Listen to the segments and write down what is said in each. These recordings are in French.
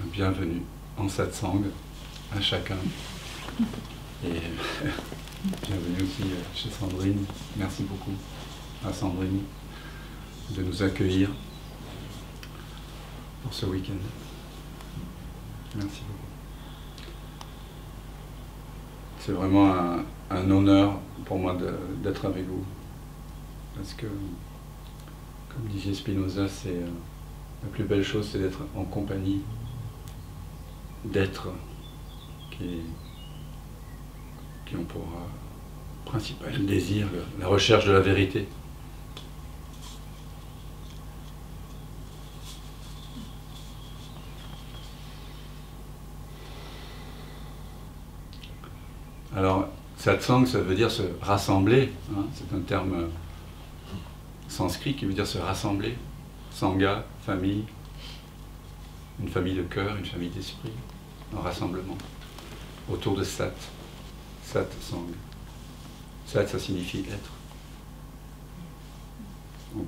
bienvenue en satsang à chacun. Et bienvenue aussi chez Sandrine. Merci beaucoup à Sandrine de nous accueillir pour ce week-end. Merci beaucoup. C'est vraiment un honneur pour moi d'être avec vous. Parce que, comme disait Spinoza, la plus belle chose, c'est d'être en compagnie d'êtres qui ont pour principal désir la recherche de la vérité. Alors, satsang, ça veut dire se rassembler, hein, c'est un terme sanskrit qui veut dire se rassembler. Sangha, famille, une famille de cœur, une famille d'esprit, un rassemblement autour de Sat. Sat Sang. Sat, ça signifie être. Donc,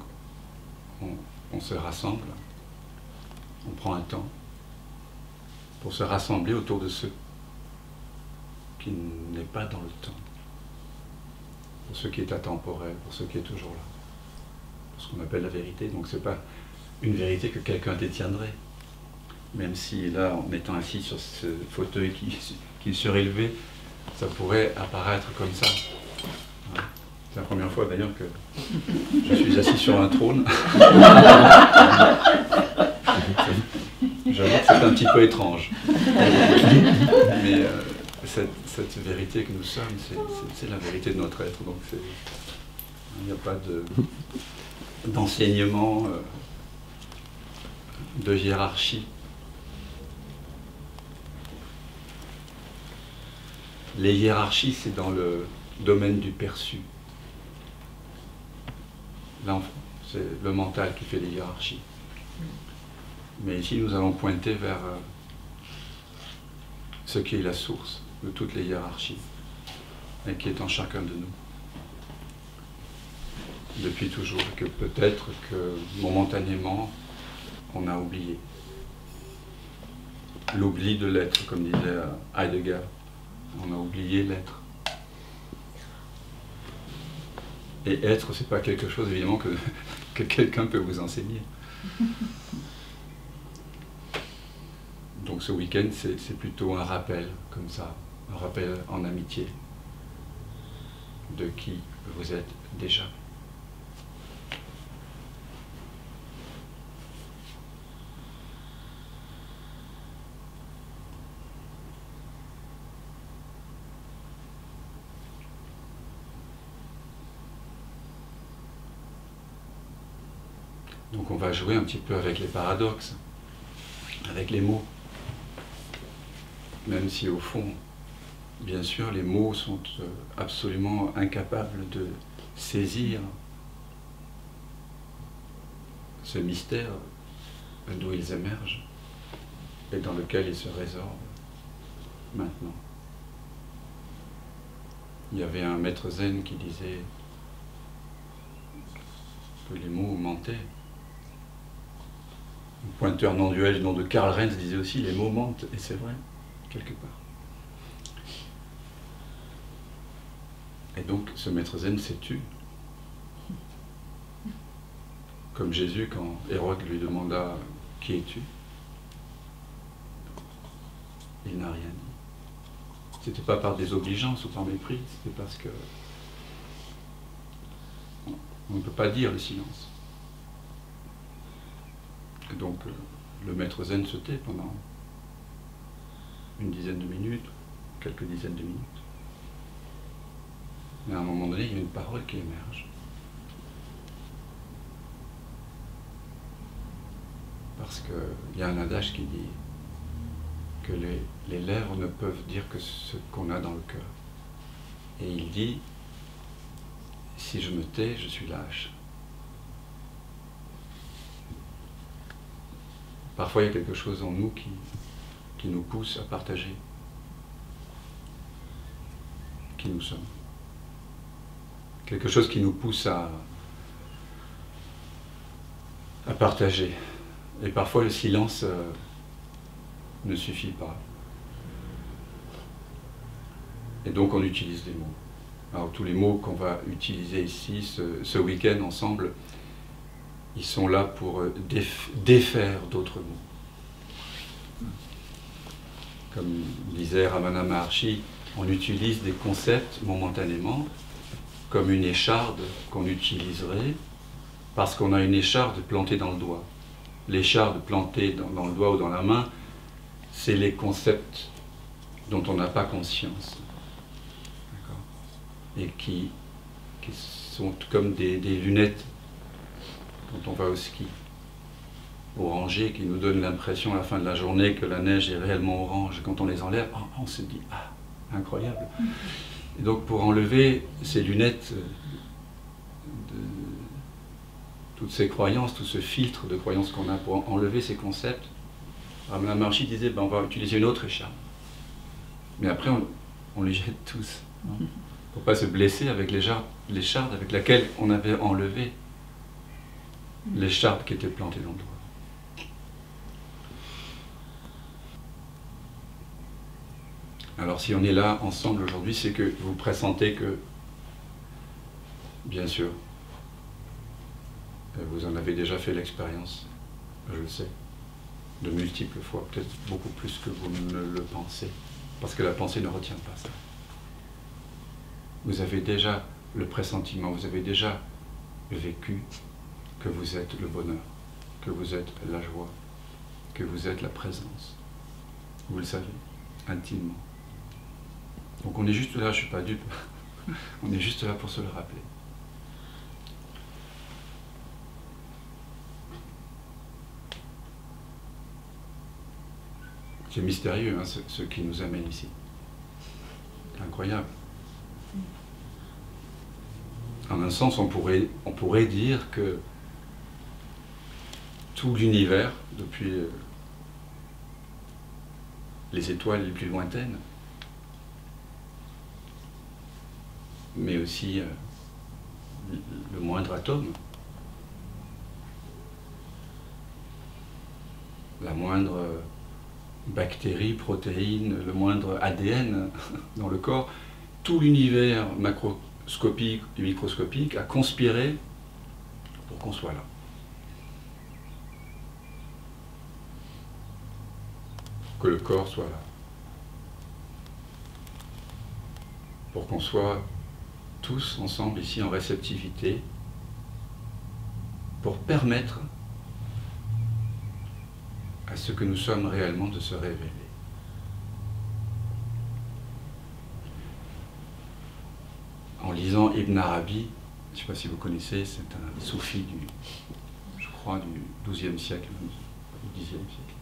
on se rassemble, on prend un temps pour se rassembler autour de ce qui n'est pas dans le temps, pour ce qui est atemporel, pour ce qui est toujours là, pour ce qu'on appelle la vérité. Donc c'est pas une vérité que quelqu'un détiendrait, même si là, en étant assis sur ce fauteuil qui surélevait, ça pourrait apparaître comme ça. C'est la première fois d'ailleurs que je suis assis sur un trône. J'avoue que c'est un petit peu étrange. Mais cette vérité que nous sommes, c'est la vérité de notre être. Donc il n'y a pas d'enseignement, de hiérarchie. Les hiérarchies, c'est dans le domaine du perçu. Là, c'est le mental qui fait les hiérarchies. Mais ici, nous allons pointer vers ce qui est la source de toutes les hiérarchies et qui est en chacun de nous. Depuis toujours, que peut-être que momentanément, on a oublié. L'oubli de l'être, comme disait Heidegger. On a oublié l'être. Et être, c'est pas quelque chose, évidemment, que quelqu'un peut vous enseigner. Donc ce week-end, c'est plutôt un rappel, comme ça, un rappel en amitié de qui vous êtes déjà. Donc on va jouer un petit peu avec les paradoxes, avec les mots. Même si au fond, bien sûr, les mots sont absolument incapables de saisir ce mystère d'où ils émergent et dans lequel ils se résorbent maintenant. Il y avait un maître zen qui disait que les mots mentaient. Un pointeur non-duel du nom de Karl Renz disait aussi les mots mentent, et c'est vrai, quelque part. Et donc ce maître zen s'est tu. Comme Jésus, quand Hérode lui demanda « Qui es-tu » il n'a rien dit. C'était pas par désobligeance ou par mépris, c'était parce que on ne peut pas dire le silence. Et donc le maître zen se tait pendant une dizaine de minutes, quelques dizaines de minutes. Mais à un moment donné, il y a une parole qui émerge. Parce qu'il y a un adage qui dit que les lèvres ne peuvent dire que ce qu'on a dans le cœur. Et il dit, si je me tais, je suis lâche. Parfois, il y a quelque chose en nous qui nous pousse à partager qui nous sommes. Quelque chose qui nous pousse à partager. Et parfois, le silence ne suffit pas. Et donc on utilise des mots. Alors tous les mots qu'on va utiliser ici, ce week-end ensemble, ils sont là pour défaire d'autres mots. Comme disait Ramana Maharshi, on utilise des concepts momentanément, comme une écharde qu'on utiliserait parce qu'on a une écharde plantée dans le doigt. L'écharde plantée dans le doigt ou dans la main, c'est les concepts dont on n'a pas conscience. Et qui sont comme des lunettes quand on va au ski, orangées, qui nous donnent l'impression à la fin de la journée que la neige est réellement orange. Quand on les enlève, on se dit « Ah, incroyable !» Et donc pour enlever ces lunettes, toutes ces croyances, tout ce filtre de croyances qu'on a, pour enlever ces concepts, Ramana Maharshi disait ben, on va utiliser une autre écharde. Mais après on les jette tous. Pour ne pas se blesser avec l'écharde avec laquelle on avait enlevé l'écharde qui était plantée dans le doigt. Alors si on est là ensemble aujourd'hui, c'est que vous pressentez que, bien sûr, vous en avez déjà fait l'expérience, je le sais, de multiples fois, peut-être beaucoup plus que vous ne le pensez, parce que la pensée ne retient pas ça. Vous avez déjà le pressentiment, vous avez déjà vécu que vous êtes le bonheur, que vous êtes la joie, que vous êtes la présence. Vous le savez, intimement. Donc on est juste là, je ne suis pas dupe, on est juste là pour se le rappeler. C'est mystérieux, hein, ce qui nous amène ici. C'est incroyable. En un sens, on pourrait dire que tout l'univers, depuis les étoiles les plus lointaines, mais aussi le moindre atome, la moindre bactérie, protéine, le moindre ADN dans le corps, tout l'univers macroscopique et microscopique a conspiré pour qu'on soit là. Que le corps soit là. Pour qu'on soit tous ensemble ici en réceptivité, pour permettre à ce que nous sommes réellement de se révéler. En lisant Ibn Arabi, je ne sais pas si vous connaissez, c'est un soufi je crois, du XIIe siècle, du Xe siècle.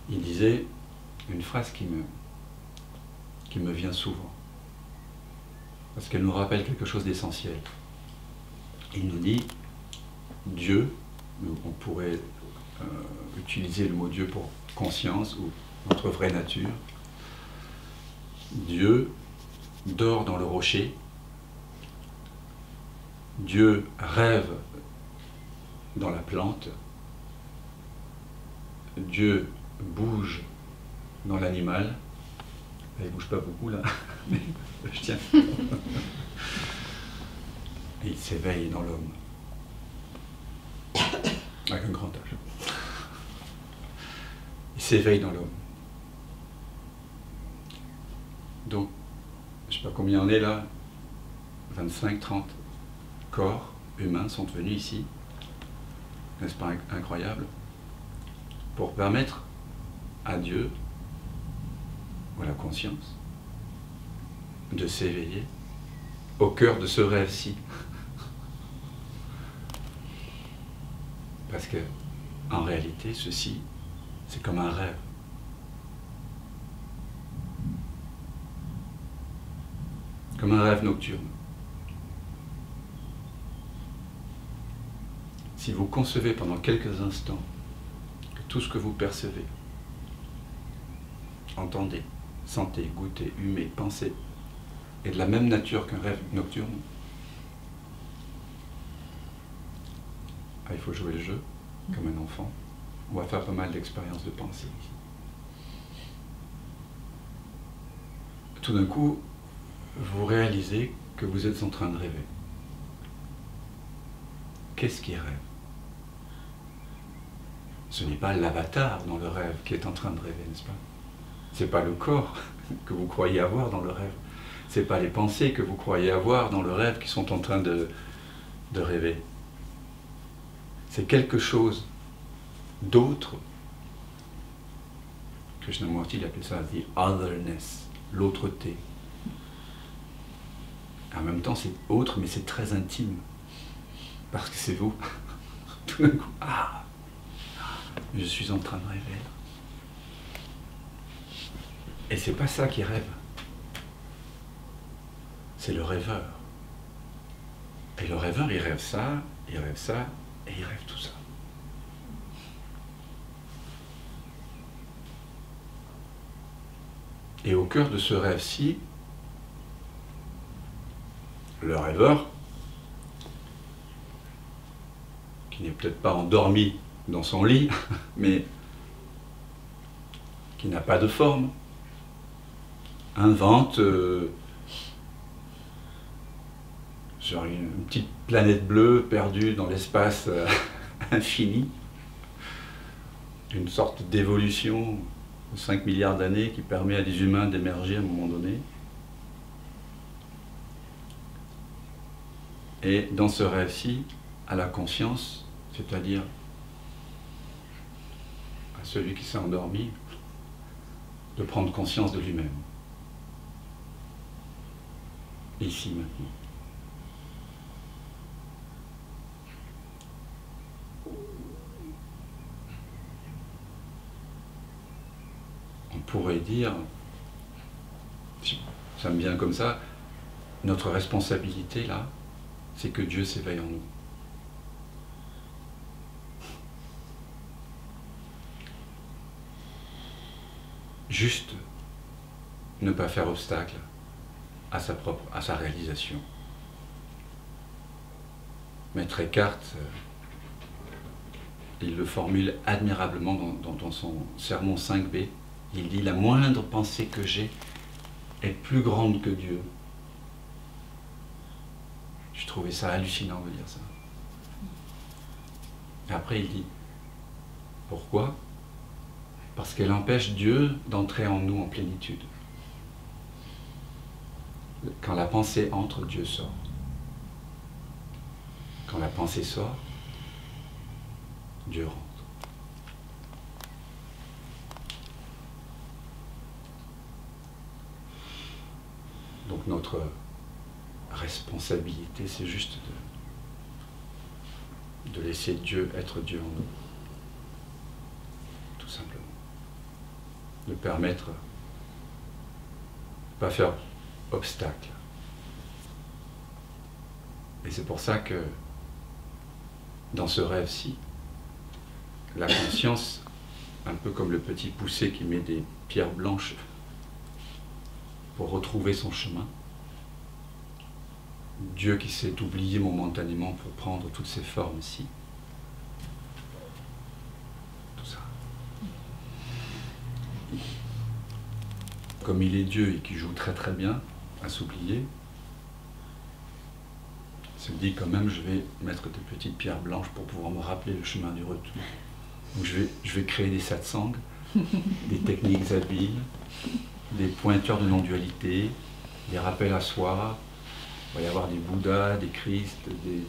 Il disait une phrase qui me vient souvent, parce qu'elle nous rappelle quelque chose d'essentiel. Il nous dit, Dieu, on pourrait utiliser le mot Dieu pour conscience ou notre vraie nature, Dieu dort dans le rocher, Dieu rêve dans la plante, Dieu bouge dans l'animal. Il ne bouge pas beaucoup là, mais je tiens. Et il s'éveille dans l'homme, avec un grand âge. Il s'éveille dans l'homme. Donc, je ne sais pas combien on est là, 25, 30 corps humains sont venus ici, n'est-ce pas incroyable, pour permettre à Dieu, ou à la conscience, de s'éveiller au cœur de ce rêve-ci. Parce que, en réalité, ceci, c'est comme un rêve. Comme un rêve nocturne. Si vous concevez pendant quelques instants que tout ce que vous percevez, entendez, sentez, goûtez, humez, pensez, est de la même nature qu'un rêve nocturne, il faut jouer le jeu, comme un enfant. On va faire pas mal d'expériences de pensée ici. tout d'un coup, vous réalisez que vous êtes en train de rêver. Qu'est-ce qui rêve? Ce n'est pas l'avatar dans le rêve qui est en train de rêver, n'est-ce pas? Ce n'est pas le corps que vous croyez avoir dans le rêve. Ce n'est pas les pensées que vous croyez avoir dans le rêve qui sont en train de rêver. C'est quelque chose d'autre. Krishnamurti appelle ça the otherness, l'autre-té. En même temps, c'est autre, mais c'est très intime. Parce que c'est vous. Tout d'un coup, ah, je suis en train de rêver. Et c'est pas ça qui rêve. C'est le rêveur. Et le rêveur, il rêve ça, et il rêve tout ça. Et au cœur de ce rêve-ci, le rêveur, qui n'est peut-être pas endormi dans son lit, mais qui n'a pas de forme, invente genre une petite planète bleue perdue dans l'espace infini, une sorte d'évolution de 5 milliards d'années qui permet à des humains d'émerger à un moment donné. Et dans ce rêve-ci, à la conscience, c'est-à-dire à celui qui s'est endormi, de prendre conscience de lui-même. Ici, maintenant. On pourrait dire, ça me vient comme ça, notre responsabilité là, c'est que Dieu s'éveille en nous. Juste ne pas faire obstacle à sa réalisation. Maître Eckhart, il le formule admirablement dans son sermon 5b. Il dit « La moindre pensée que j'ai est plus grande que Dieu ». Je trouvais ça hallucinant de dire ça. Et après il dit « Pourquoi ? Parce qu'elle empêche Dieu d'entrer en nous en plénitude. Quand la pensée entre, Dieu sort. Quand la pensée sort, Dieu rentre. Donc notre responsabilité, c'est juste de laisser Dieu être Dieu en nous. Tout simplement. De permettre de ne pas faire obstacle. Et c'est pour ça que dans ce rêve-ci, la conscience, un peu comme le petit poussé qui met des pierres blanches pour retrouver son chemin, Dieu qui s'est oublié momentanément pour prendre toutes ces formes-ci, tout ça. Comme il est Dieu et qu'il joue très très bien à s'oublier, il se dit quand même je vais mettre des petites pierres blanches pour pouvoir me rappeler le chemin du retour. Donc je vais créer des satsangs, des techniques habiles, des pointeurs de non-dualité, des rappels à soi. Il va y avoir des Bouddhas, des Christ,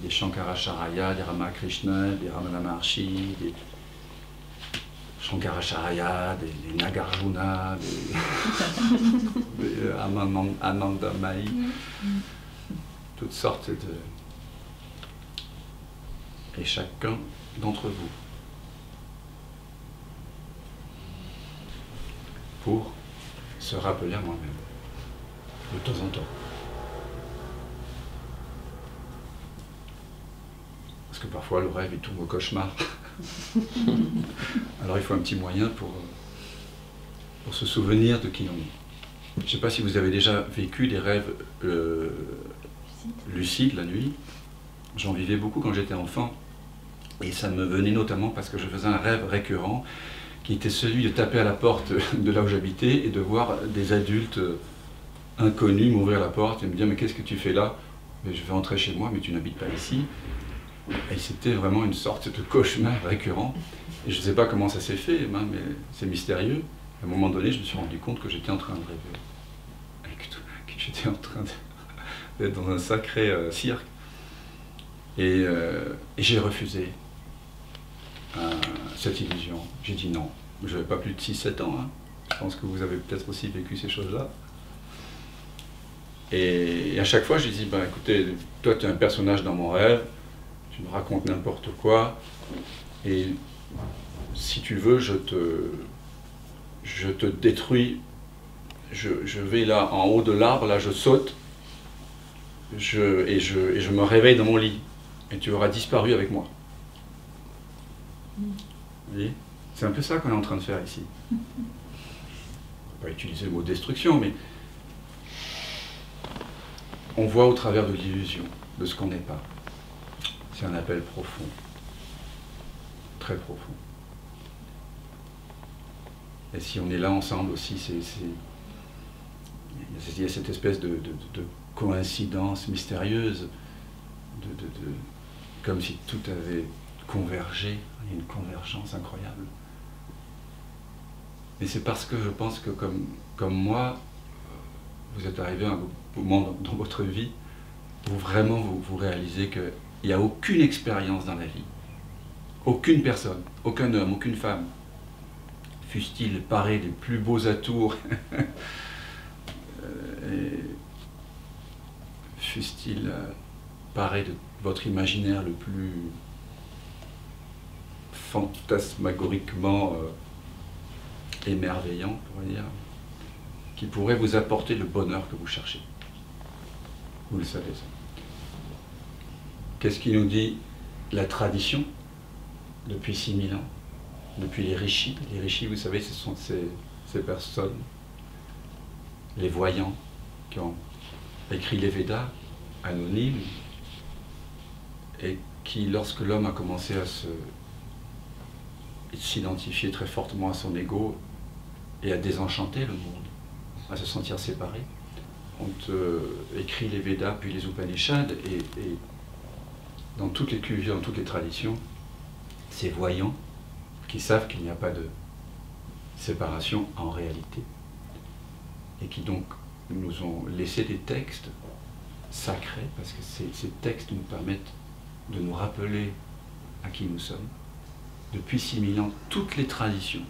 des Shankaracharya, des Ramakrishna, des Ramana Maharshi, des Shankaracharya, des Nagarjuna, des Anandamayi, toutes sortes de... Et chacun d'entre vous, pour se rappeler à moi-même, de temps en temps. Parce que parfois le rêve il tourne au cauchemar. Alors il faut un petit moyen pour se souvenir de qui on est. Je ne sais pas si vous avez déjà vécu des rêves lucides la nuit. J'en vivais beaucoup quand j'étais enfant. Et ça me venait notamment parce que je faisais un rêve récurrent qui était celui de taper à la porte de là où j'habitais et de voir des adultes inconnu m'ouvrir la porte et me dire « Mais qu'est-ce que tu fais là ?» Mais je vais rentrer chez moi, mais tu n'habites pas ici. Et c'était vraiment une sorte de cauchemar récurrent. Et je ne sais pas comment ça s'est fait, hein, mais c'est mystérieux. À un moment donné, je me suis rendu compte que j'étais en train de rêver. Que j'étais en train d'être dans un sacré cirque. Et j'ai refusé cette illusion. J'ai dit non. Je n'avais pas plus de 6-7 ans. Hein. Je pense que vous avez peut-être aussi vécu ces choses-là. Et à chaque fois, je dis, bah, écoutez, toi, tu es un personnage dans mon rêve, tu me racontes n'importe quoi, et si tu veux, je te détruis, je vais là, en haut de l'arbre, là, je saute, et je me réveille dans mon lit, et tu auras disparu avec moi. Vous voyez ? C'est un peu ça qu'on est en train de faire ici. On ne va pas utiliser le mot destruction, mais on voit au travers de l'illusion, de ce qu'on n'est pas. C'est un appel profond, très profond. Et si on est là ensemble aussi, il y a cette espèce de coïncidence mystérieuse, comme si tout avait convergé, il y a une convergence incroyable. Mais c'est parce que je pense que comme moi, vous êtes arrivé à un moment dans votre vie où vraiment vous réalisez qu'il n'y a aucune expérience dans la vie, aucune personne, aucun homme, aucune femme, fussent-ils parés des plus beaux atours, fussent-ils parés de votre imaginaire le plus fantasmagoriquement émerveillant, on pourrait dire, qui pourrait vous apporter le bonheur que vous cherchez. Vous le savez ça. Qu'est-ce qui nous dit la tradition depuis 6000 ans, depuis les rishis? Les rishis, vous savez, ce sont ces personnes, les voyants, qui ont écrit les Védas, anonymes, et qui, lorsque l'homme a commencé à s'identifier très fortement à son ego et à désenchanter le monde, à se sentir séparé, ont écrit les Védas puis les Upanishads, et dans toutes les cultures, dans toutes les traditions, ces voyants qui savent qu'il n'y a pas de séparation en réalité, et qui donc nous ont laissé des textes sacrés, parce que ces textes nous permettent de nous rappeler à qui nous sommes. Depuis 6000 ans, toutes les traditions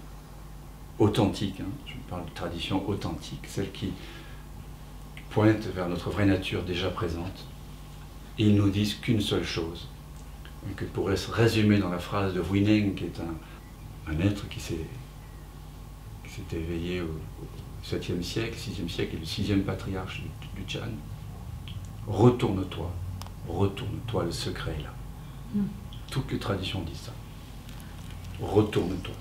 authentiques, hein, je parle de traditions authentiques, celles qui pointent vers notre vraie nature déjà présente, et ils nous disent qu'une seule chose, que pourrait se résumer dans la phrase de Huineng, qui est un être qui s'est éveillé au 7e siècle, 6e siècle, et le 6e patriarche du Chan. Retourne-toi, retourne-toi, le secret est là. Toutes les traditions disent ça. Retourne-toi.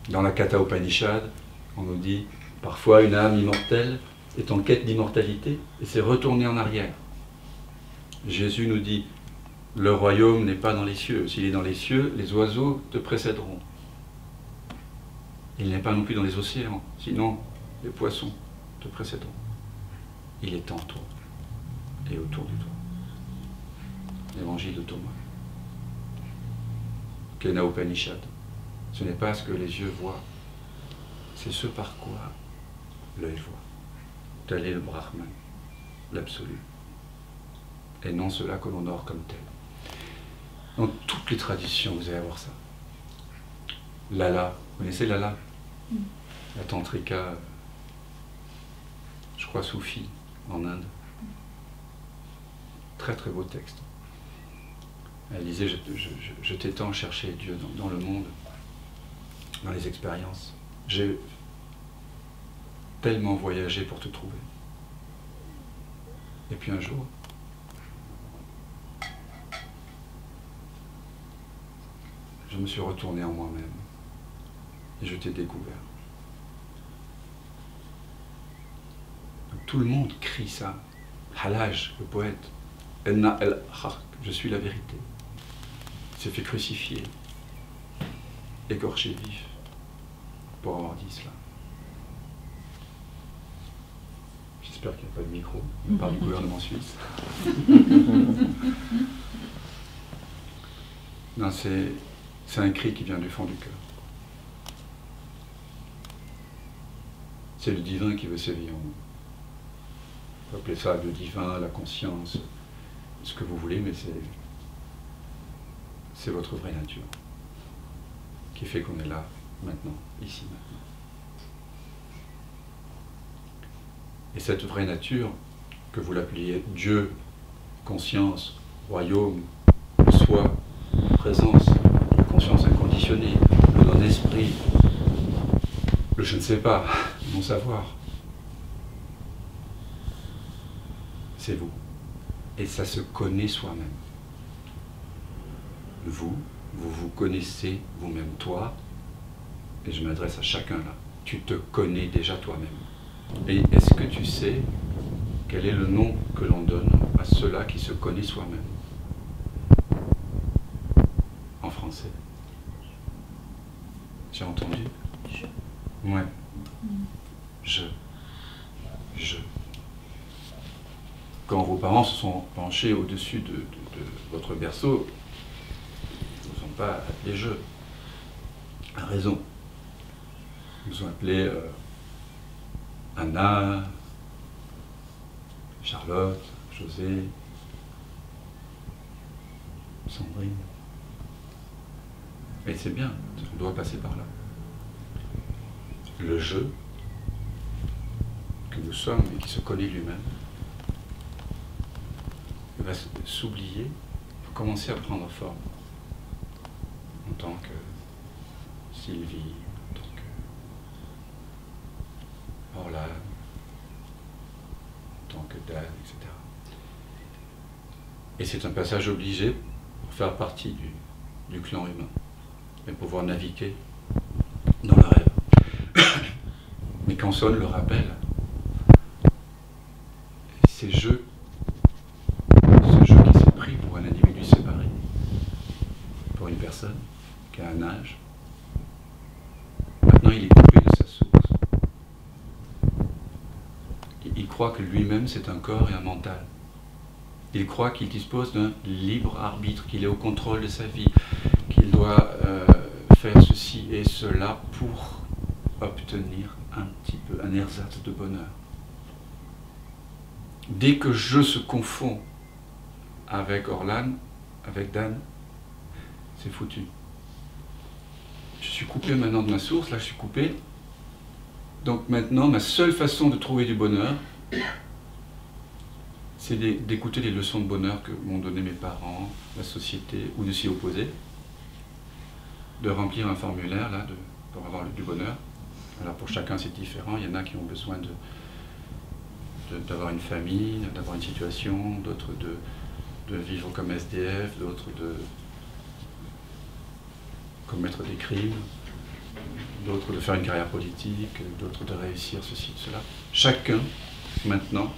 Dans la Katha Upanishad, on nous dit, parfois une âme immortelle est en quête d'immortalité et s'est retournée en arrière. Jésus nous dit, le royaume n'est pas dans les cieux. S'il est dans les cieux, les oiseaux te précéderont. Il n'est pas non plus dans les océans, sinon les poissons te précéderont. Il est en toi et autour de toi. L'évangile de Thomas. Kena Upanishad. Ce n'est pas ce que les yeux voient, c'est ce par quoi l'œil voit. Tel est le Brahman, l'absolu. Et non cela que l'on honore comme tel. Dans toutes les traditions, vous allez avoir ça. Lala, vous connaissez Lala? La tantrika, je crois, soufi, en Inde. Très très beau texte. Elle disait, je t'étends chercher Dieu dans le monde, dans les expériences. J'ai tellement voyagé pour te trouver. Et puis un jour, je me suis retourné en moi-même et je t'ai découvert. Donc, tout le monde crie ça. Halaj, le poète, Elna el Haq, je suis la vérité. Il s'est fait crucifier, écorché vif, pour avoir dit cela. J'espère qu'il n'y a pas de micro, on parle du gouvernement suisse. Non, c'est un cri qui vient du fond du cœur. C'est le divin qui veut s'éveiller en nous. On peut appeler ça le divin, la conscience, ce que vous voulez, mais c'est votre vraie nature qui fait qu'on est là, maintenant, ici, maintenant. Et cette vraie nature, que vous l'appeliez Dieu, conscience, royaume, soi, présence, conscience inconditionnée, le non-esprit, le je ne sais pas, mon savoir, c'est vous. Et ça se connaît soi-même. Vous vous connaissez vous-même, toi, et je m'adresse à chacun là, tu te connais déjà toi-même. Et est-ce que tu sais quel est le nom que l'on donne à cela qui se connaît soi-même? En français. J'ai entendu? Je. Ouais. Je. Quand vos parents se sont penchés au-dessus de votre berceau, ils ne vous ont pas appelé je. À raison. Ils vous ont appelé Anna, Charlotte, José, Sandrine. Et c'est bien, on doit passer par là. Le je que nous sommes et qui se connaît lui-même va s'oublier, va commencer à prendre forme en tant que Sylvie, en tant que Orlan, en tant que Dan, etc. Et c'est un passage obligé pour faire partie du clan humain et pouvoir naviguer dans le rêve. Mais quand sonne le rappel, ces jeux, ce jeu qui s'est pris pour un individu séparé, pour une personne qui a un âge, maintenant il est coupé de sa source. Il croit que lui-même c'est un corps et un mental. Il croit qu'il dispose d'un libre arbitre, qu'il est au contrôle de sa vie, qu'il doit faire ceci et cela pour obtenir un petit peu un ersatz de bonheur. Dès que je se confond avec Orlan, avec Dan, c'est foutu. Je suis coupé maintenant de ma source, là je suis coupé. Donc maintenant, ma seule façon de trouver du bonheur, c'est d'écouter les leçons de bonheur que m'ont donné mes parents, la société, ou de s'y opposer, de remplir un formulaire là, pour avoir du bonheur. Alors pour chacun c'est différent, il y en a qui ont besoin d'avoir une famille, d'avoir une situation, d'autres de vivre comme SDF, d'autres de commettre des crimes, d'autres de faire une carrière politique, d'autres de réussir ceci, cela. Chacun, maintenant,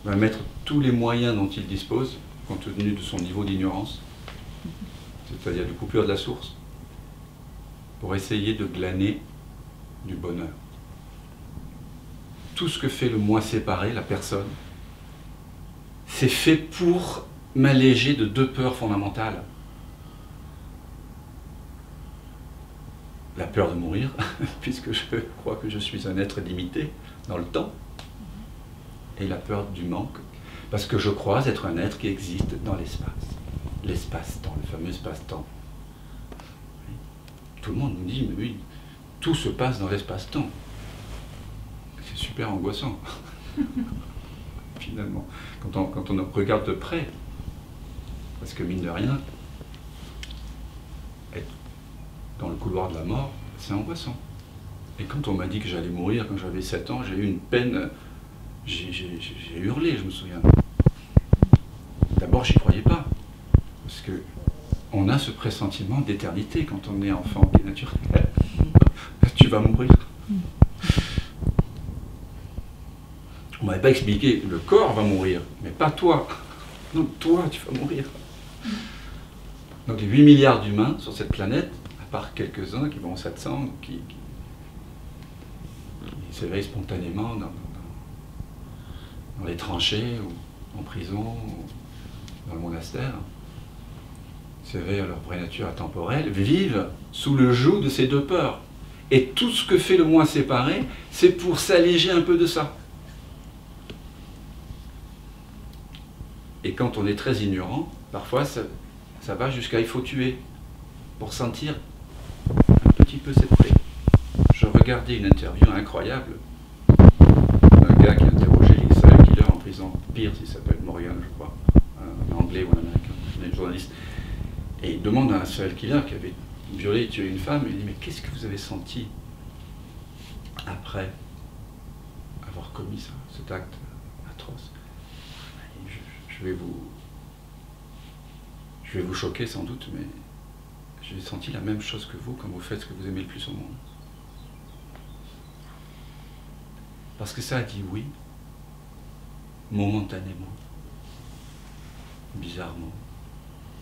va mettre tous les moyens dont il dispose, compte tenu de son niveau d'ignorance, c'est-à-dire de coupure de la source, pour essayer de glaner du bonheur. Tout ce que fait le moi séparé, la personne, c'est fait pour m'alléger de deux peurs fondamentales. La peur de mourir, puisque je crois que je suis un être limité dans le temps, et la peur du manque, parce que je crois être un être qui existe dans l'espace. L'espace-temps, le fameux espace-temps. Tout le monde nous dit, mais oui, tout se passe dans l'espace-temps. C'est super angoissant, finalement, quand on regarde de près. Parce que mine de rien, être dans le couloir de la mort, c'est angoissant. Et quand on m'a dit que j'allais mourir quand j'avais 7 ans, j'ai eu une peine, j'ai hurlé, je me souviens. D'abord, j'y croyais pas. Parce que on a ce pressentiment d'éternité quand on est enfant, qui est naturel. Tu vas mourir. On m'avait pas expliqué, le corps va mourir, mais pas toi. Non, toi, tu vas mourir. Donc les 8 milliards d'humains sur cette planète, à part quelques-uns qui vont au satsang, qui s'éveillent spontanément dans les tranchées, ou en prison, ou dans le monastère, s'éveillent à leur vraie nature intemporelle, vivent sous le joug de ces deux peurs. Et tout ce que fait le moi séparé, c'est pour s'alléger un peu de ça. Et quand on est très ignorant, parfois ça va jusqu'à il faut tuer, pour sentir un petit peu cette paix. Je regardais une interview incroyable d'un gars qui interrogeait les serial killers en prison. Pierce, il s'appelle Morgan, je crois, un anglais ou un américain, un journaliste. Et il demande à un serial killer qui avait violé et tué une femme, il dit mais qu'est-ce que vous avez senti après avoir commis ça, cet acte atroce? Je vais vous choquer sans doute, mais j'ai senti la même chose que vous quand vous faites ce que vous aimez le plus au monde. Parce que ça a dit oui, momentanément, bizarrement,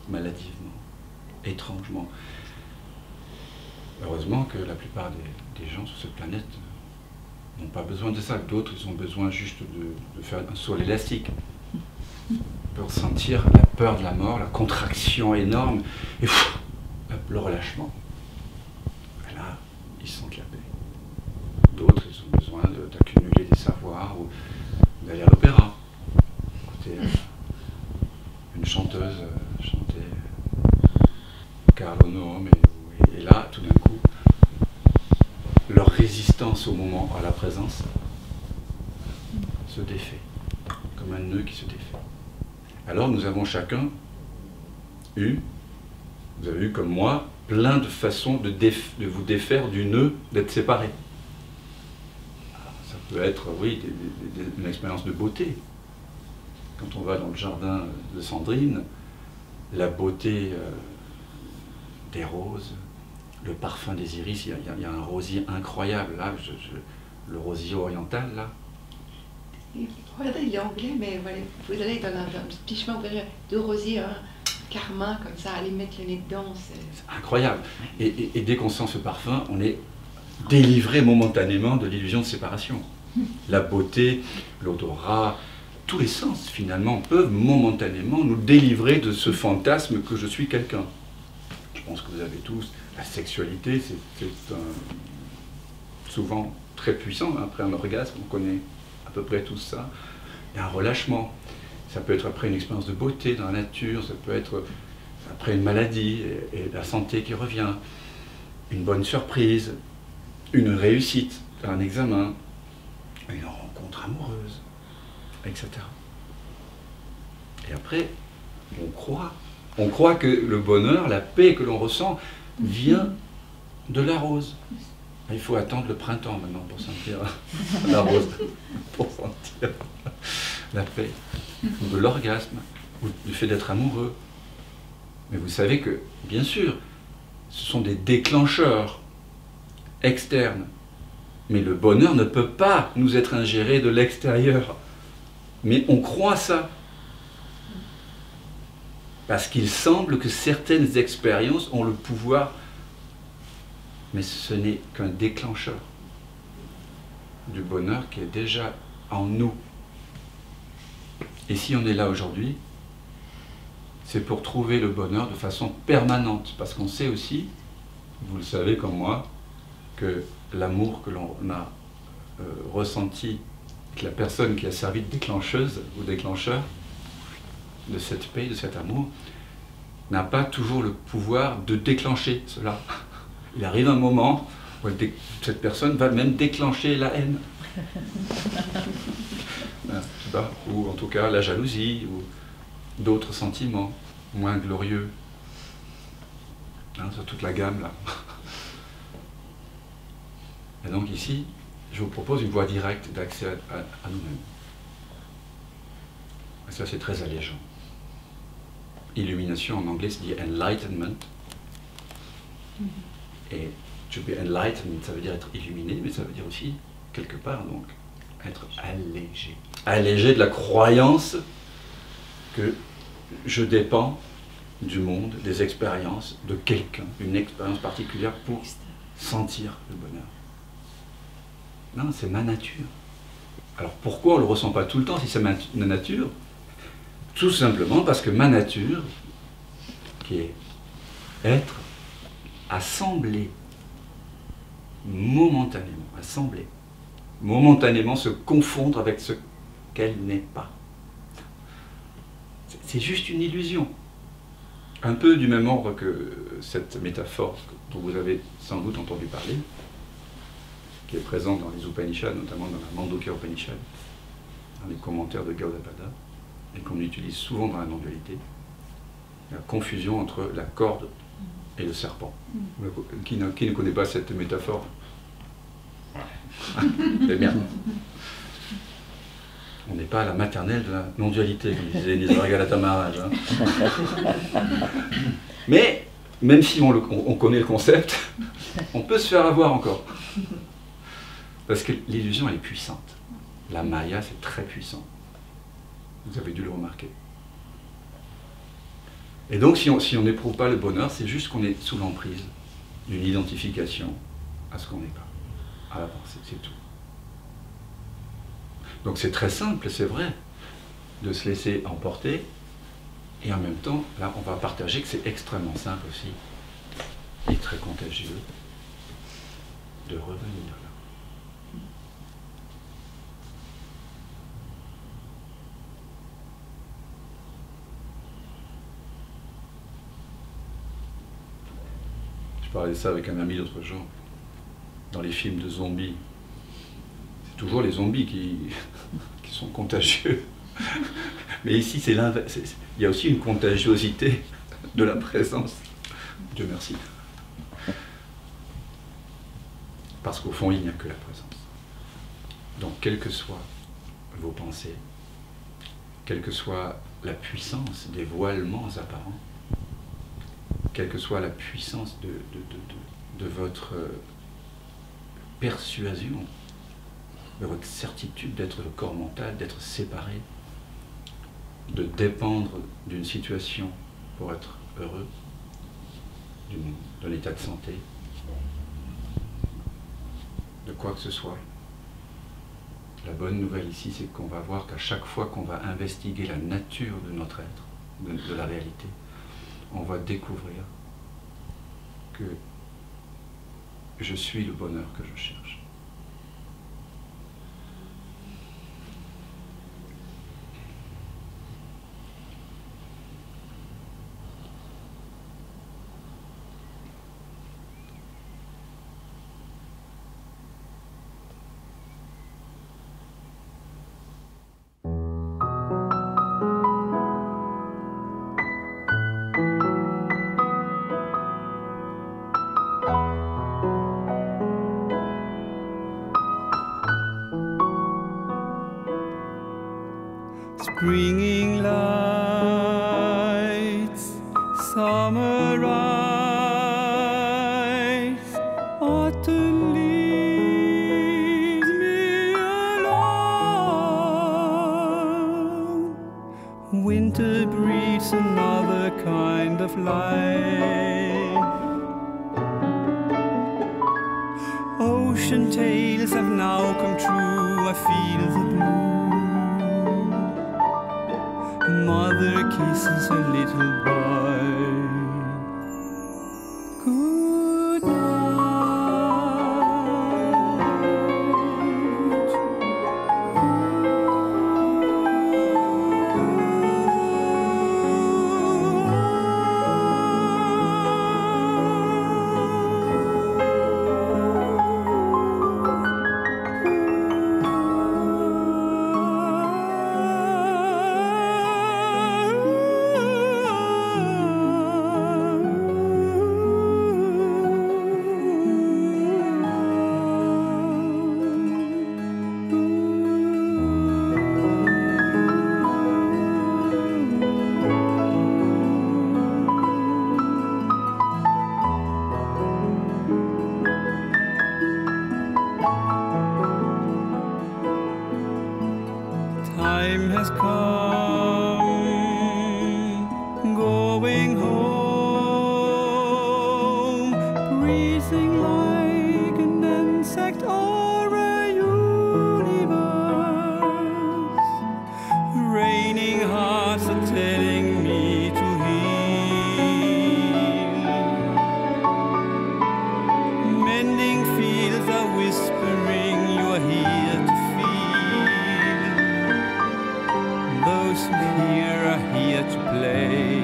maladivement, étrangement. Heureusement que la plupart des gens sur cette planète n'ont pas besoin de ça. D'autres, ils ont besoin juste de faire un saut à l'élastique pour sentir la peur de la mort, la contraction énorme, et le relâchement. Et là, ils sentent la paix. D'autres, ils ont besoin d'accumuler des savoirs ou d'aller à l'opéra, écouter une chanteuse chanter Carlo Nome, et là, tout d'un coup, leur résistance au moment, à la présence, se défait, comme un nœud qui se défait. Alors nous avons chacun eu, vous avez eu comme moi, plein de façons de vous défaire du nœud, d'être séparés. Ça peut être, oui, une expérience de beauté. Quand on va dans le jardin de Sandrine, la beauté des roses, le parfum des iris, il y a un rosier incroyable, là, le rosier oriental, là. Regardez, il est anglais, mais voilà, vous allez dans un petit chemin de rosier, un carmin, comme ça, aller mettre le nez dedans. C'est incroyable. Et dès qu'on sent ce parfum, on est délivré momentanément de l'illusion de séparation. La beauté, l'odorat, tous les sens, finalement, peuvent momentanément nous délivrer de ce fantasme que je suis quelqu'un. Je pense que vous avez tous, la sexualité, c'est souvent très puissant. Après un orgasme, on connaît à peu près tout ça. Il y a un relâchement. Ça peut être après une expérience de beauté dans la nature, ça peut être après une maladie et la santé qui revient, une bonne surprise, une réussite, un examen, une rencontre amoureuse, etc. Et après, on croit que le bonheur, la paix que l'on ressent vient de la rose. Il faut attendre le printemps maintenant pour sentir la rose, pour sentir la paix, ou de l'orgasme, ou du fait d'être amoureux. Mais vous savez que, bien sûr, ce sont des déclencheurs externes. Mais le bonheur ne peut pas nous être ingéré de l'extérieur. Mais on croit ça. Parce qu'il semble que certaines expériences ont le pouvoir, mais ce n'est qu'un déclencheur du bonheur qui est déjà en nous. Et si on est là aujourd'hui, c'est pour trouver le bonheur de façon permanente, parce qu'on sait aussi, vous le savez comme moi, que l'amour que l'on a ressenti avec la personne qui a servi de déclencheuse ou déclencheur de cette paix, de cet amour, n'a pas toujours le pouvoir de déclencher cela. Il arrive un moment où cette personne va même déclencher la haine. Ou en tout cas la jalousie, ou d'autres sentiments moins glorieux. Sur toute la gamme là. Et donc ici, je vous propose une voie directe d'accès à nous-mêmes. Et ça c'est très allégeant. Illumination en anglais, c'est dit enlightenment. Et to be enlightened, ça veut dire être illuminé, mais ça veut dire aussi, quelque part, donc, être allégé. Allégé de la croyance que je dépends du monde, des expériences, de quelqu'un, une expérience particulière pour sentir le bonheur. Non, c'est ma nature. Alors pourquoi on ne le ressent pas tout le temps si c'est ma nature? Tout simplement parce que ma nature, qui est être, a semblé momentanément se confondre avec ce qu'elle n'est pas. C'est juste une illusion. Un peu du même ordre que cette métaphore dont vous avez sans doute entendu parler, qui est présente dans les Upanishads, notamment dans la Mandukya Upanishad, dans les commentaires de Gaudapada, et qu'on utilise souvent dans la non-dualité, la confusion entre la corde et le serpent. Qui ne connaît pas cette métaphore? C'est bien. On n'est pas à la maternelle de la non-dualité, comme disait Nisargadatta Maharaj. Mais, même si on connaît le concept, on peut se faire avoir encore. Parce que l'illusion, elle est puissante. La Maya, c'est très puissant. Vous avez dû le remarquer. Et donc, si on n'éprouve pas le bonheur, c'est juste qu'on est sous l'emprise d'une identification à ce qu'on n'est pas, à la pensée, c'est tout. Donc c'est très simple, c'est vrai, de se laisser emporter, et en même temps, là, on va partager que c'est extrêmement simple aussi, et très contagieux, de revenir là. Je parlais de ça avec un ami l'autre jour, dans les films de zombies. C'est toujours les zombies qui sont contagieux. Mais ici, c'est l'inverse. Il y a aussi une contagiosité de la présence. Dieu merci. Parce qu'au fond, il n'y a que la présence. Donc, quelles que soient vos pensées, quelle que soit la puissance des voilements apparents, quelle que soit la puissance de votre persuasion, de votre certitude d'être le corps mental, d'être séparé, de dépendre d'une situation pour être heureux, d'un état de santé, de quoi que ce soit. La bonne nouvelle ici, c'est qu'on va voir qu'à chaque fois qu'on va investiguer la nature de notre être, de la réalité, on va découvrir que je suis le bonheur que je cherche. Springing lights, summer rise, autumn leaves me alone. Winter breeds another kind of life. Ocean tales have now come true, I feel the blue. Mother kisses her little boy. Good time has come, going home, breathing like an insect or a universe. those who hear are here to play.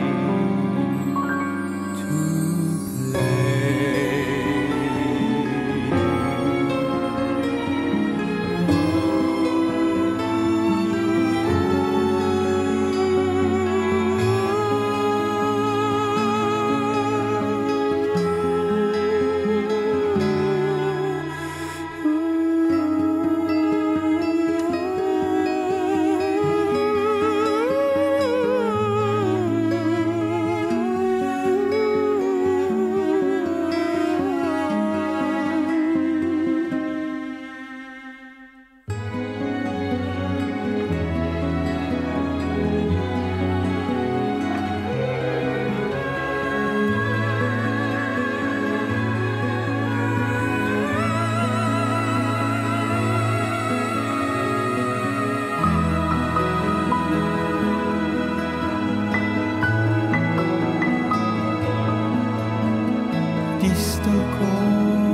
Distant calls,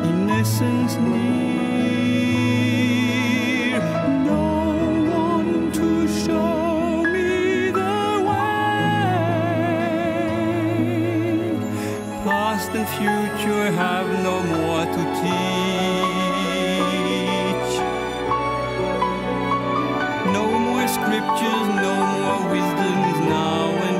innocence near, no one to show me the way. Past and future have no more to teach. No more scriptures, no more wisdoms now and